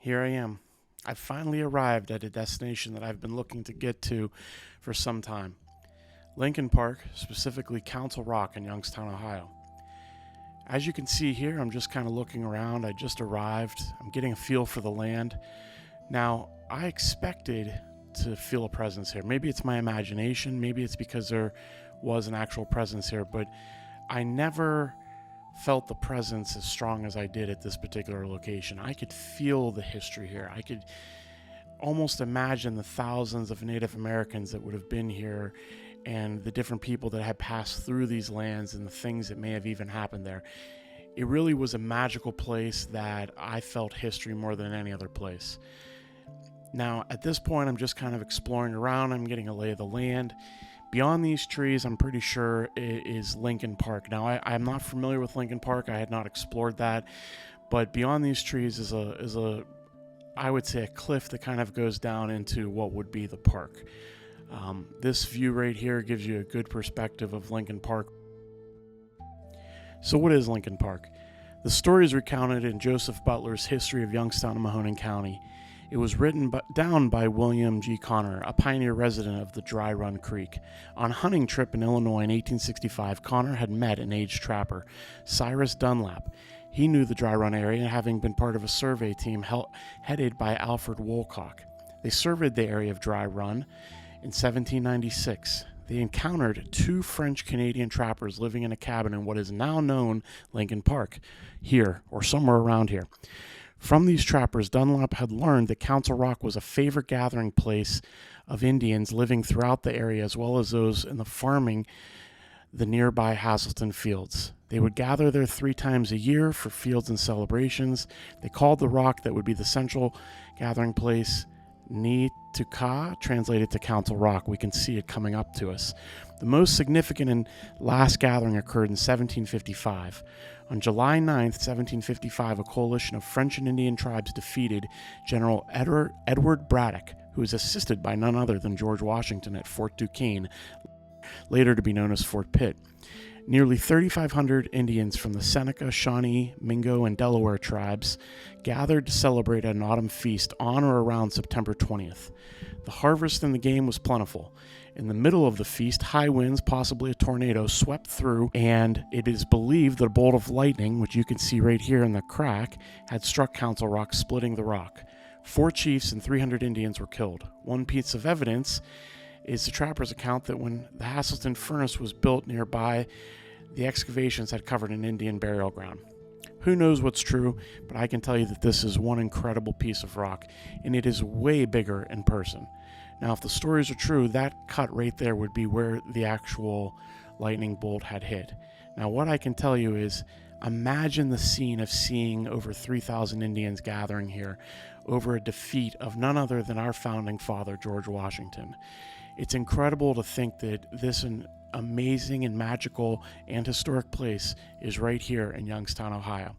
Here I am. I've finally arrived at a destination that I've been looking to get to for some time. Lincoln Park, specifically Council Rock in Youngstown, Ohio. As you can see here, I'm just kind of looking around. I just arrived. I'm getting a feel for the land. Now, I expected to feel a presence here. Maybe it's my imagination. Maybe it's because there was an actual presence here, but I never felt the presence as strong as I did at this particular location. I could feel the history here. I could almost imagine the thousands of Native Americans that would have been here and the different people that had passed through these lands and the things that may have even happened there. It really was a magical place that I felt history more than any other place. Now, at this point, I'm just kind of exploring around. I'm getting a lay of the land. Beyond these trees, I'm pretty sure it is Lincoln Park. Now, I'm not familiar with Lincoln Park. I had not explored that. But beyond these trees is a I would say, a cliff that kind of goes down into what would be the park. This view right here gives you a good perspective of Lincoln Park. So what is Lincoln Park? The story is recounted in Joseph Butler's History of Youngstown and Mahoning County. It was written down by William G. Connor, a pioneer resident of the Dry Run Creek. On a hunting trip in Illinois in 1865, Connor had met an aged trapper, Cyrus Dunlap. He knew the Dry Run area, having been part of a survey team headed by Alfred Woolcock. They surveyed the area of Dry Run in 1796. They encountered two French-Canadian trappers living in a cabin in what is now known Lincoln Park, here, or somewhere around here. From these trappers, Dunlap had learned that Council Rock was a favorite gathering place of Indians living throughout the area, as well as those in the farming the nearby Hasselton fields. They would gather there 3 times a year for fields and celebrations. They called the rock that would be the central gathering place Ni-Tuka, translated to Council Rock. We can see it coming up to us. The most significant and last gathering occurred in 1755. On July 9th, 1755, a coalition of French and Indian tribes defeated General Edward Braddock, who was assisted by none other than George Washington at Fort Duquesne, later to be known as Fort Pitt. Nearly 3,500 Indians from the Seneca, Shawnee, Mingo, and Delaware tribes gathered to celebrate at an autumn feast on or around September 20th. The harvest in the game was plentiful. In the middle of the feast, high winds, possibly a tornado, swept through, and it is believed that a bolt of lightning, which you can see right here in the crack, had struck Council Rock, splitting the rock. 4 chiefs and 300 Indians were killed. One piece of evidence is the trapper's account that when the Hasselton furnace was built nearby, the excavations had covered an Indian burial ground. Who knows what's true, but I can tell you that this is one incredible piece of rock, and it is way bigger in person. Now, if the stories are true, that cut right there would be where the actual lightning bolt had hit. Now, what I can tell you is, imagine the scene of seeing over 3,000 Indians gathering here over a defeat of none other than our founding father, George Washington. It's incredible to think that this amazing and magical and historic place is right here in Youngstown, Ohio.